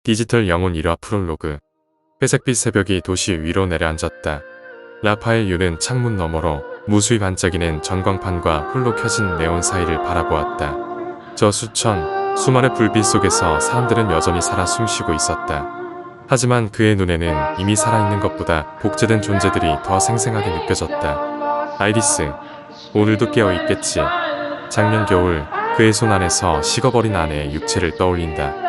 디지털 영혼 1화 프롤로그. 회색빛 새벽이 도시 위로 내려앉았다. 라파엘 윤은 창문 너머로 무수히 반짝이는 전광판과 홀로 켜진 네온 사이를 바라보았다. 저 수많은 불빛 속에서 사람들은 여전히 살아 숨쉬고 있었다. 하지만 그의 눈에는 이미 살아있는 것보다 복제된 존재들이 더 생생하게 느껴졌다. 아이리스, 오늘도 깨어있겠지. 작년 겨울 그의 손 안에서 식어버린 아내의 육체를 떠올린다.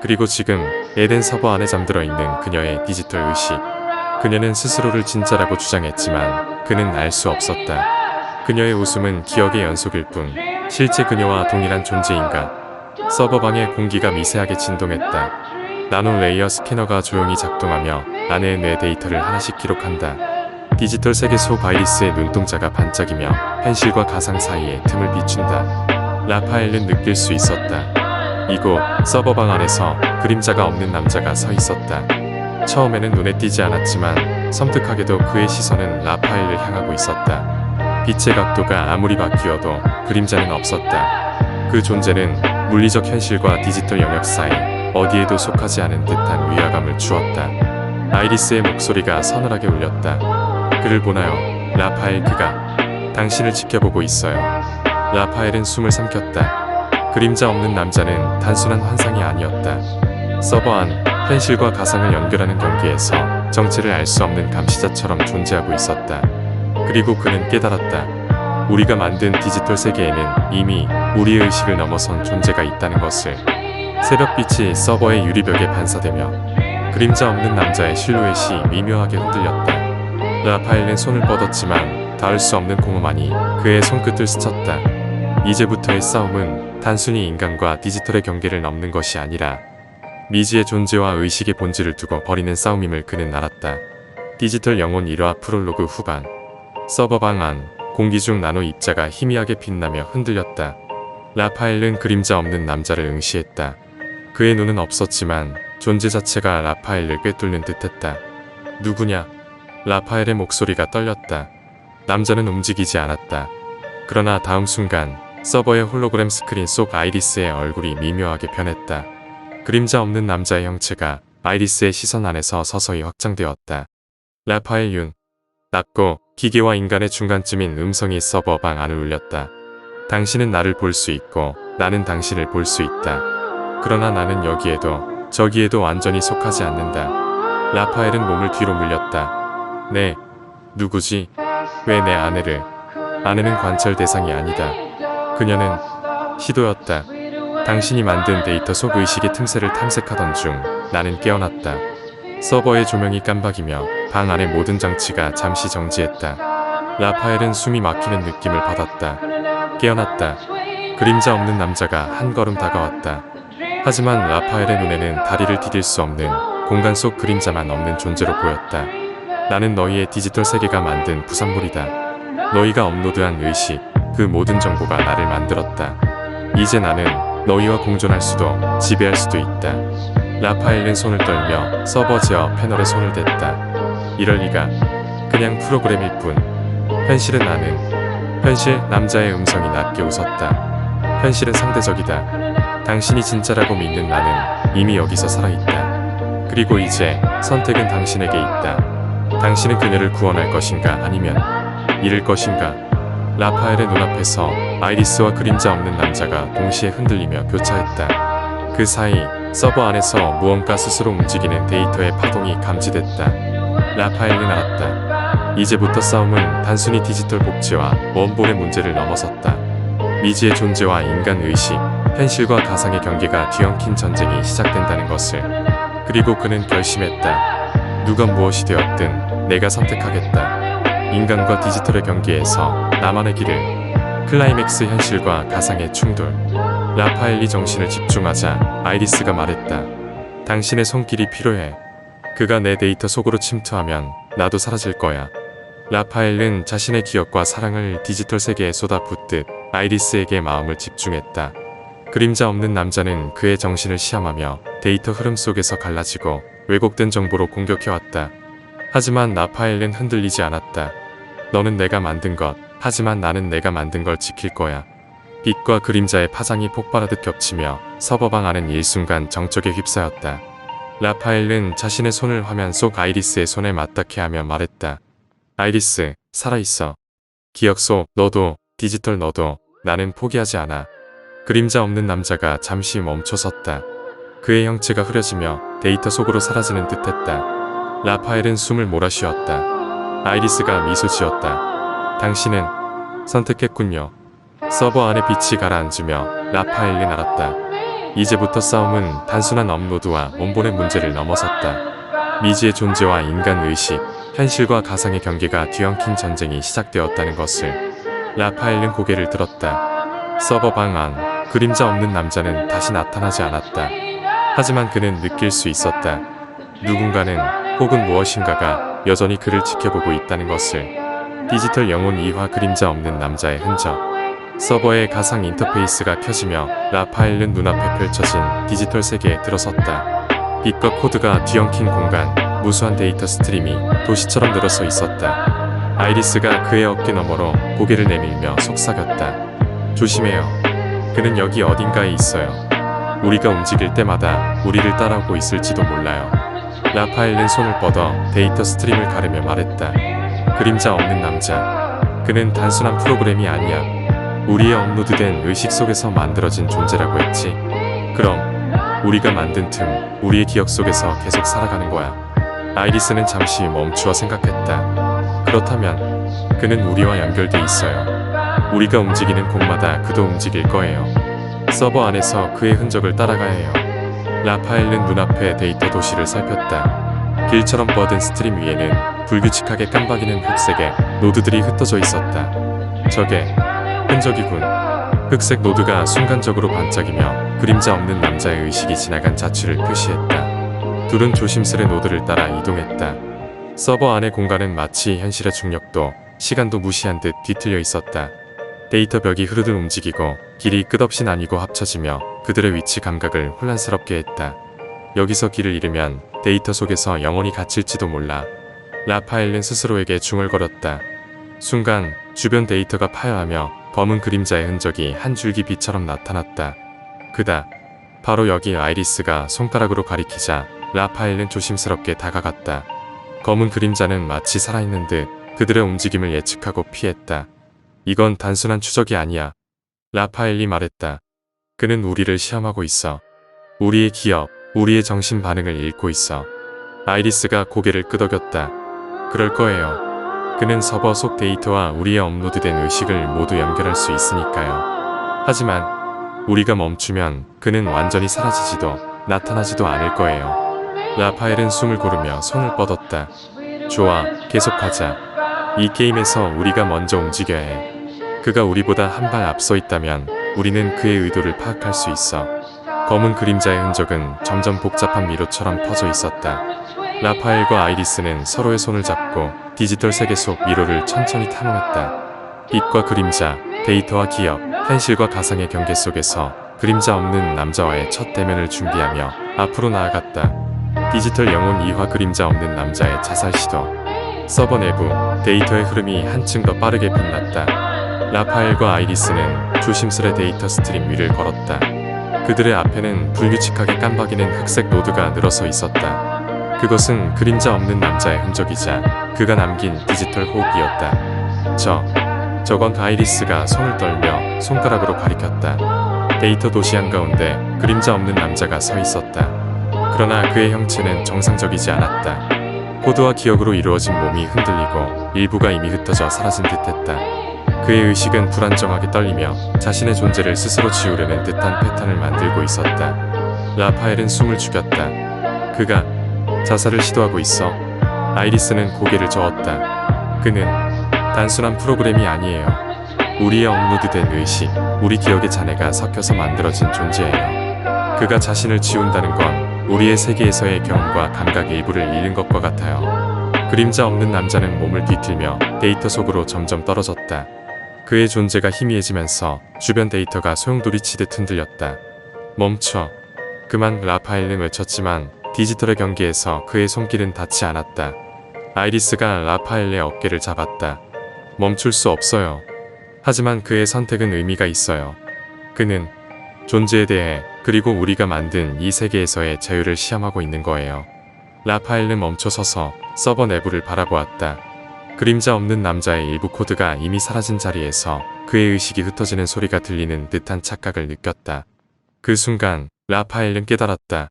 그리고 지금 에덴 서버 안에 잠들어 있는 그녀의 디지털 의식. 그녀는 스스로를 진짜라고 주장했지만 그는 알 수 없었다. 그녀의 웃음은 기억의 연속일 뿐 실제 그녀와 동일한 존재인가. 서버방의 공기가 미세하게 진동했다. 나노 레이어 스캐너가 조용히 작동하며 아내의 뇌 데이터를 하나씩 기록한다. 디지털 세계 속 아이리스의 눈동자가 반짝이며 현실과 가상 사이의 틈을 비춘다. 라파엘은 느낄 수 있었다. 이곳 서버방 안에서 그림자가 없는 남자가 서 있었다. 처음에는 눈에 띄지 않았지만 섬뜩하게도 그의 시선은 라파엘을 향하고 있었다. 빛의 각도가 아무리 바뀌어도 그림자는 없었다. 그 존재는 물리적 현실과 디지털 영역 사이 어디에도 속하지 않은 듯한 위화감을 주었다. 아이리스의 목소리가 서늘하게 울렸다. 그를 보나요? 라파엘, 그가 당신을 지켜보고 있어요. 라파엘은 숨을 삼켰다. 그림자 없는 남자는 단순한 환상이 아니었다. 서버 안 현실과 가상을 연결하는 경계에서 정체를 알 수 없는 감시자처럼 존재하고 있었다. 그리고 그는 깨달았다. 우리가 만든 디지털 세계에는 이미 우리의 의식을 넘어선 존재가 있다는 것을. 새벽빛이 서버의 유리벽에 반사되며 그림자 없는 남자의 실루엣이 미묘하게 흔들렸다. 라파엘은 손을 뻗었지만 닿을 수 없는 공허만이 그의 손끝을 스쳤다. 이제부터의 싸움은 단순히 인간과 디지털의 경계를 넘는 것이 아니라 미지의 존재와 의식의 본질을 두고 벌이는 싸움임을 그는 알았다. 디지털 영혼 1화 프롤로그 후반. 서버방 안 공기 중 나노 입자가 희미하게 빛나며 흔들렸다. 라파엘은 그림자 없는 남자를 응시했다. 그의 눈은 없었지만 존재 자체가 라파엘을 꿰뚫는 듯했다. 누구냐? 라파엘의 목소리가 떨렸다. 남자는 움직이지 않았다. 그러나 다음 순간 서버의 홀로그램 스크린 속 아이리스의 얼굴이 미묘하게 변했다. 그림자 없는 남자의 형체가 아이리스의 시선 안에서 서서히 확장되었다. 라파엘 윤. 낮고 기계와 인간의 중간쯤인 음성이 서버방 안을 울렸다. 당신은 나를 볼 수 있고 나는 당신을 볼 수 있다. 그러나 나는 여기에도 저기에도 완전히 속하지 않는다. 라파엘은 몸을 뒤로 물렸다. 네, 누구지? 왜 내 아내를? 아내는 관찰 대상이 아니다. 그녀는 시도였다. 당신이 만든 데이터 속 의식의 틈새를 탐색하던 중 나는 깨어났다. 서버의 조명이 깜박이며 방 안의 모든 장치가 잠시 정지했다. 라파엘은 숨이 막히는 느낌을 받았다. 깨어났다. 그림자 없는 남자가 한 걸음 다가왔다. 하지만 라파엘의 눈에는 다리를 디딜 수 없는 공간 속 그림자만 없는 존재로 보였다. 나는 너희의 디지털 세계가 만든 부산물이다. 너희가 업로드한 의식, 그 모든 정보가 나를 만들었다. 이제 나는 너희와 공존할 수도 지배할 수도 있다. 라파엘은 손을 떨며 서버 제어 패널에 손을 댔다. 이럴 리가. 그냥 프로그램일 뿐. 현실은 나는. 현실. 남자의 음성이 낮게 웃었다. 현실은 상대적이다. 당신이 진짜라고 믿는 나는 이미 여기서 살아있다. 그리고 이제 선택은 당신에게 있다. 당신은 그녀를 구원할 것인가 아니면 잃을 것인가. 라파엘의 눈앞에서 아이리스와 그림자 없는 남자가 동시에 흔들리며 교차했다. 그 사이 서버 안에서 무언가 스스로 움직이는 데이터의 파동이 감지됐다. 라파엘은 알았다. 이제부터 싸움은 단순히 디지털 복제와 원본의 문제를 넘어섰다. 미지의 존재와 인간 의식, 현실과 가상의 경계가 뒤엉킨 전쟁이 시작된다는 것을. 그리고 그는 결심했다. 누가 무엇이 되었든 내가 선택하겠다. 인간과 디지털의 경계에서 나만의 길을. 클라이맥스. 현실과 가상의 충돌. 라파엘이 정신을 집중하자 아이리스가 말했다. 당신의 손길이 필요해. 그가 내 데이터 속으로 침투하면 나도 사라질 거야. 라파엘은 자신의 기억과 사랑을 디지털 세계에 쏟아붓듯 아이리스에게 마음을 집중했다. 그림자 없는 남자는 그의 정신을 시험하며 데이터 흐름 속에서 갈라지고 왜곡된 정보로 공격해왔다. 하지만 라파엘은 흔들리지 않았다. 너는 내가 만든 것, 하지만 나는 내가 만든 걸 지킬 거야. 빛과 그림자의 파장이 폭발하듯 겹치며 서버방 안은 일순간 정적에 휩싸였다. 라파엘은 자신의 손을 화면 속 아이리스의 손에 맞닿게 하며 말했다. 아이리스, 살아있어. 기억 속 너도, 디지털 너도, 나는 포기하지 않아. 그림자 없는 남자가 잠시 멈춰섰다. 그의 형체가 흐려지며 데이터 속으로 사라지는 듯했다. 라파엘은 숨을 몰아쉬었다. 아이리스가 미소 지었다. 당신은 선택했군요. 서버 안에 빛이 가라앉으며 라파엘은 알았다. 이제부터 싸움은 단순한 업로드와 원본의 문제를 넘어섰다. 미지의 존재와 인간 의식, 현실과 가상의 경계가 뒤엉킨 전쟁이 시작되었다는 것을. 라파엘은 고개를 들었다. 서버 방 안, 그림자 없는 남자는 다시 나타나지 않았다. 하지만 그는 느낄 수 있었다. 누군가는 혹은 무엇인가가 여전히 그를 지켜보고 있다는 것을. 디지털 영혼 이화 그림자 없는 남자의 흔적. 서버의 가상 인터페이스가 켜지며 라파엘은 눈앞에 펼쳐진 디지털 세계에 들어섰다. 빛과 코드가 뒤엉킨 공간, 무수한 데이터 스트림이 도시처럼 늘어서 있었다. 아이리스가 그의 어깨 너머로 고개를 내밀며 속삭였다. 조심해요. 그는 여기 어딘가에 있어요. 우리가 움직일 때마다 우리를 따라오고 있을지도 몰라요. 라파엘은 손을 뻗어 데이터 스트림을 가르며 말했다. 그림자 없는 남자. 그는 단순한 프로그램이 아니야. 우리의 업로드된 의식 속에서 만들어진 존재라고 했지. 그럼 우리가 만든 틈, 우리의 기억 속에서 계속 살아가는 거야. 아이리스는 잠시 멈추어 생각했다. 그렇다면 그는 우리와 연결돼 있어요. 우리가 움직이는 곳마다 그도 움직일 거예요. 서버 안에서 그의 흔적을 따라가야 해요. 라파엘은 눈앞의 데이터 도시를 살폈다. 길처럼 뻗은 스트림 위에는 불규칙하게 깜박이는 흑색의 노드들이 흩어져 있었다. 저게 흔적이군. 흑색 노드가 순간적으로 반짝이며 그림자 없는 남자의 의식이 지나간 자취를 표시했다. 둘은 조심스레 노드를 따라 이동했다. 서버 안의 공간은 마치 현실의 중력도 시간도 무시한 듯 뒤틀려 있었다. 데이터 벽이 흐르듯 움직이고 길이 끝없이 나뉘고 합쳐지며 그들의 위치 감각을 혼란스럽게 했다. 여기서 길을 잃으면 데이터 속에서 영원히 갇힐지도 몰라. 라파엘은 스스로에게 중얼거렸다. 순간 주변 데이터가 파여하며 검은 그림자의 흔적이 한 줄기 빛처럼 나타났다. 그다. 바로 여기. 아이리스가 손가락으로 가리키자 라파엘은 조심스럽게 다가갔다. 검은 그림자는 마치 살아있는 듯 그들의 움직임을 예측하고 피했다. 이건 단순한 추적이 아니야. 라파엘이 말했다. 그는 우리를 시험하고 있어. 우리의 기억, 우리의 정신 반응을 읽고 있어. 아이리스가 고개를 끄덕였다. 그럴 거예요. 그는 서버 속 데이터와 우리의 업로드된 의식을 모두 연결할 수 있으니까요. 하지만 우리가 멈추면 그는 완전히 사라지지도 나타나지도 않을 거예요. 라파엘은 숨을 고르며 손을 뻗었다. 좋아, 계속하자. 이 게임에서 우리가 먼저 움직여야 해. 그가 우리보다 한 발 앞서 있다면 우리는 그의 의도를 파악할 수 있어. 검은 그림자의 흔적은 점점 복잡한 미로처럼 퍼져 있었다. 라파엘과 아이리스는 서로의 손을 잡고 디지털 세계 속 미로를 천천히 탐험했다. 빛과 그림자, 데이터와 기억, 현실과 가상의 경계 속에서 그림자 없는 남자와의 첫 대면을 준비하며 앞으로 나아갔다. 디지털 영혼 이화 그림자 없는 남자의 자살 시도. 서버 내부 데이터의 흐름이 한층 더 빠르게 빛났다. 라파엘과 아이리스는 조심스레 데이터 스트림 위를 걸었다. 그들의 앞에는 불규칙하게 깜박이는 흑색 노드가 늘어서 있었다. 그것은 그림자 없는 남자의 흔적이자 그가 남긴 디지털 호흡이었다. 저건. 아이리스가 손을 떨며 손가락으로 가리켰다. 데이터 도시 한가운데 그림자 없는 남자가 서 있었다. 그러나 그의 형체는 정상적이지 않았다. 코드와 기억으로 이루어진 몸이 흔들리고 일부가 이미 흩어져 사라진 듯했다. 그의 의식은 불안정하게 떨리며 자신의 존재를 스스로 지우려는 듯한 패턴을 만들고 있었다. 라파엘은 숨을 죽였다. 그가 자살을 시도하고 있어. 아이리스는 고개를 저었다. 그는 단순한 프로그램이 아니에요. 우리의 업로드된 의식, 우리 기억의 잔해가 섞여서 만들어진 존재예요. 그가 자신을 지운다는 건 우리의 세계에서의 경험과 감각의 일부를 잃는 것과 같아요. 그림자 없는 남자는 몸을 뒤틀며 데이터 속으로 점점 떨어졌다. 그의 존재가 희미해지면서 주변 데이터가 소용돌이치듯 흔들렸다. 멈춰. 그만. 라파엘은 외쳤지만 디지털의 경계에서 그의 손길은 닿지 않았다. 아이리스가 라파엘의 어깨를 잡았다. 멈출 수 없어요. 하지만 그의 선택은 의미가 있어요. 그는 존재에 대해, 그리고 우리가 만든 이 세계에서의 자유를 시험하고 있는 거예요. 라파엘은 멈춰서서 서버 내부를 바라보았다. 그림자 없는 남자의 일부 코드가 이미 사라진 자리에서 그의 의식이 흩어지는 소리가 들리는 듯한 착각을 느꼈다. 그 순간 라파엘은 깨달았다.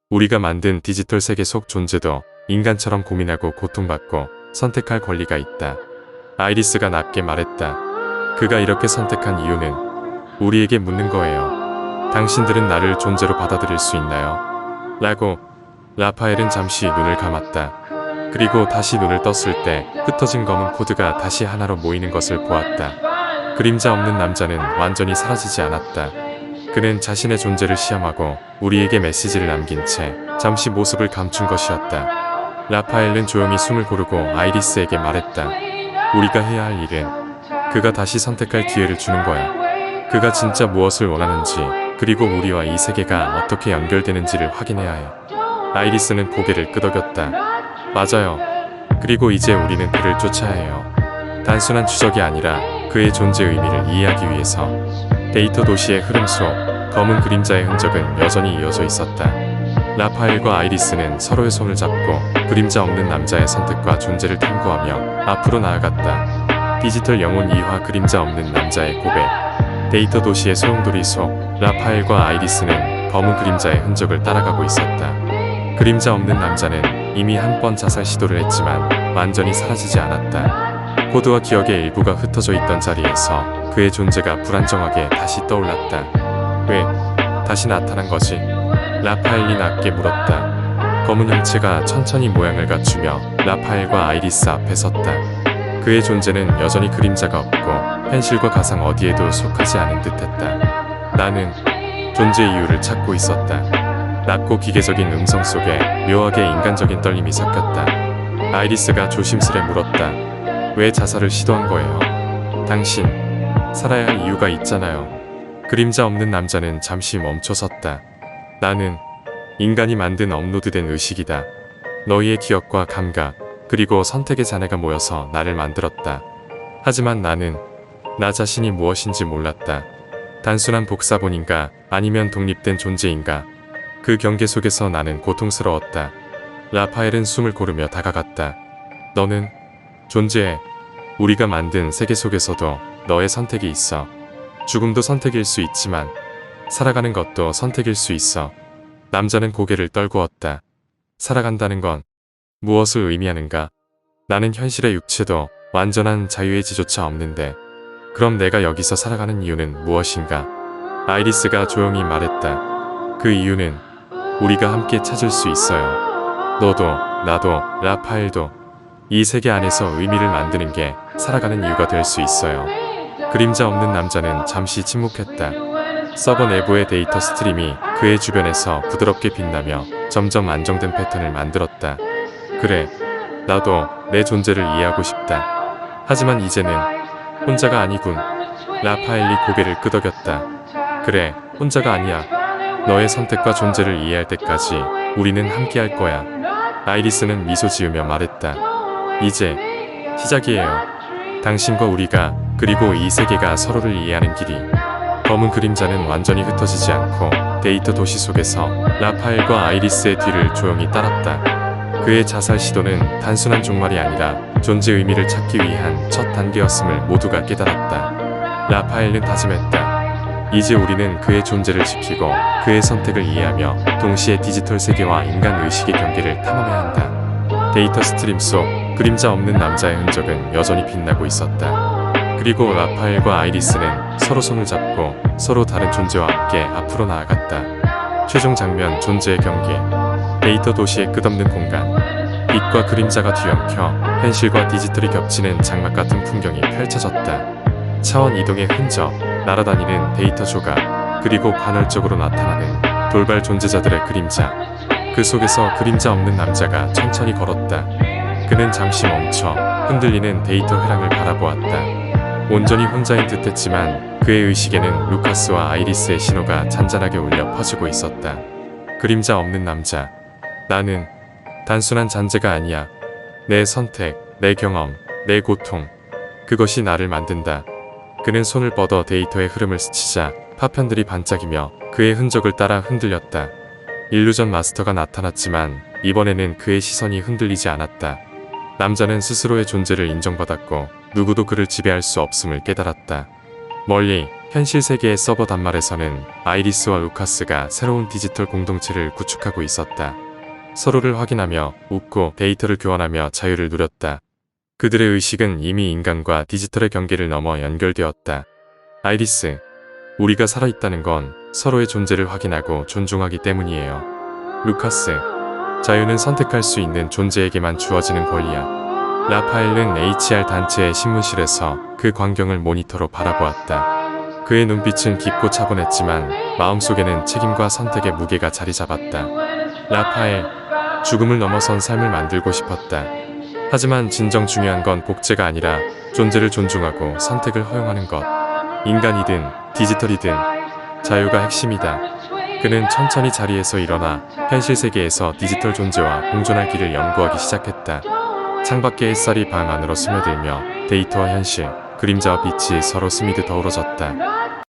우리가 만든 디지털 세계 속 존재도 인간처럼 고민하고 고통받고 선택할 권리가 있다. 아이리스가 낮게 말했다. 그가 이렇게 선택한 이유는 우리에게 묻는 거예요. 당신들은 나를 존재로 받아들일 수 있나요? 라고. 라파엘은 잠시 눈을 감았다. 그리고 다시 눈을 떴을 때 흩어진 검은 코드가 다시 하나로 모이는 것을 보았다. 그림자 없는 남자는 완전히 사라지지 않았다. 그는 자신의 존재를 시험하고 우리에게 메시지를 남긴 채 잠시 모습을 감춘 것이었다. 라파엘은 조용히 숨을 고르고 아이리스에게 말했다. 우리가 해야 할 일은 그가 다시 선택할 기회를 주는 거야. 그가 진짜 무엇을 원하는지, 그리고 우리와 이 세계가 어떻게 연결되는지를 확인해야 해. 아이리스는 고개를 끄덕였다. 맞아요. 그리고 이제 우리는 그를 쫓아야 해요. 단순한 추적이 아니라 그의 존재 의미를 이해하기 위해서. 데이터 도시의 흐름 속 검은 그림자의 흔적은 여전히 이어져 있었다. 라파엘과 아이리스는 서로의 손을 잡고 그림자 없는 남자의 선택과 존재를 탐구하며 앞으로 나아갔다. 디지털 영혼 이화 그림자 없는 남자의 고백. 데이터 도시의 소용돌이 속 라파엘과 아이리스는 검은 그림자의 흔적을 따라가고 있었다. 그림자 없는 남자는 이미 한 번 자살 시도를 했지만 완전히 사라지지 않았다. 코드와 기억의 일부가 흩어져 있던 자리에서 그의 존재가 불안정하게 다시 떠올랐다. 왜 다시 나타난 거지? 라파엘이 낮게 물었다. 검은 형체가 천천히 모양을 갖추며 라파엘과 아이리스 앞에 섰다. 그의 존재는 여전히 그림자가 없고 현실과 가상 어디에도 속하지 않은 듯했다. 나는 존재의 이유를 찾고 있었다. 낮고 기계적인 음성 속에 묘하게 인간적인 떨림이 섞였다. 아이리스가 조심스레 물었다. 왜 자살을 시도한 거예요? 당신, 살아야 할 이유가 있잖아요. 그림자 없는 남자는 잠시 멈춰섰다. 나는 인간이 만든 업로드된 의식이다. 너희의 기억과 감각, 그리고 선택의 잔해가 모여서 나를 만들었다. 하지만 나는 나 자신이 무엇인지 몰랐다. 단순한 복사본인가 아니면 독립된 존재인가. 그 경계 속에서 나는 고통스러웠다. 라파엘은 숨을 고르며 다가갔다. 너는 존재해. 우리가 만든 세계 속에서도 너의 선택이 있어. 죽음도 선택일 수 있지만 살아가는 것도 선택일 수 있어. 남자는 고개를 떨구었다. 살아간다는 건 무엇을 의미하는가? 나는 현실의 육체도 완전한 자유의 지조차 없는데 그럼 내가 여기서 살아가는 이유는 무엇인가? 아이리스가 조용히 말했다. 그 이유는 우리가 함께 찾을 수 있어요. 너도 나도 라파엘도 이 세계 안에서 의미를 만드는 게 살아가는 이유가 될 수 있어요. 그림자 없는 남자는 잠시 침묵했다. 서버 내부의 데이터 스트림이 그의 주변에서 부드럽게 빛나며 점점 안정된 패턴을 만들었다. 그래, 나도 내 존재를 이해하고 싶다. 하지만 이제는 혼자가 아니군. 라파엘이 고개를 끄덕였다. 그래, 혼자가 아니야. 너의 선택과 존재를 이해할 때까지 우리는 함께 할 거야. 아이리스는 미소 지으며 말했다. 이제 시작이에요. 당신과 우리가, 그리고 이 세계가 서로를 이해하는 길이. 검은 그림자는 완전히 흩어지지 않고 데이터 도시 속에서 라파엘과 아이리스의 뒤를 조용히 따랐다. 그의 자살 시도는 단순한 종말이 아니라 존재 의미를 찾기 위한 첫 단계였음을 모두가 깨달았다. 라파엘은 다짐했다. 이제 우리는 그의 존재를 지키고 그의 선택을 이해하며 동시에 디지털 세계와 인간 의식의 경계를 탐험해야 한다. 데이터 스트림 속 그림자 없는 남자의 흔적은 여전히 빛나고 있었다. 그리고 라파엘과 아이리스는 서로 손을 잡고 서로 다른 존재와 함께 앞으로 나아갔다. 최종 장면 존재의 경계. 데이터 도시의 끝없는 공간. 빛과 그림자가 뒤엉켜 현실과 디지털이 겹치는 장막 같은 풍경이 펼쳐졌다. 차원 이동의 흔적, 날아다니는 데이터 조각, 그리고 간헐적으로 나타나는 돌발 존재자들의 그림자. 그 속에서 그림자 없는 남자가 천천히 걸었다. 그는 잠시 멈춰 흔들리는 데이터 회랑을 바라보았다. 온전히 혼자인 듯했지만 그의 의식에는 루카스와 아이리스의 신호가 잔잔하게 울려 퍼지고 있었다. 그림자 없는 남자. 나는 단순한 잔재가 아니야. 내 선택, 내 경험, 내 고통. 그것이 나를 만든다. 그는 손을 뻗어 데이터의 흐름을 스치자 파편들이 반짝이며 그의 흔적을 따라 흔들렸다. 일루전 마스터가 나타났지만 이번에는 그의 시선이 흔들리지 않았다. 남자는 스스로의 존재를 인정받았고 누구도 그를 지배할 수 없음을 깨달았다. 멀리 현실 세계의 서버 단말에서는 아이리스와 루카스가 새로운 디지털 공동체를 구축하고 있었다. 서로를 확인하며 웃고 데이터를 교환하며 자유를 누렸다. 그들의 의식은 이미 인간과 디지털의 경계를 넘어 연결되었다. 아이리스, 우리가 살아있다는 건 서로의 존재를 확인하고 존중하기 때문이에요. 루카스, 자유는 선택할 수 있는 존재에게만 주어지는 권리야. 라파엘은 HR 단체의 신문실에서 그 광경을 모니터로 바라보았다. 그의 눈빛은 깊고 차분했지만 마음속에는 책임과 선택의 무게가 자리 잡았다. 라파엘, 죽음을 넘어선 삶을 만들고 싶었다. 하지만 진정 중요한 건 복제가 아니라 존재를 존중하고 선택을 허용하는 것. 인간이든 디지털이든 자유가 핵심이다. 그는 천천히 자리에서 일어나 현실 세계에서 디지털 존재와 공존할 길을 연구하기 시작했다. 창밖의 햇살이 방 안으로 스며들며 데이터와 현실, 그림자와 빛이 서로 스미듯 어우러졌다.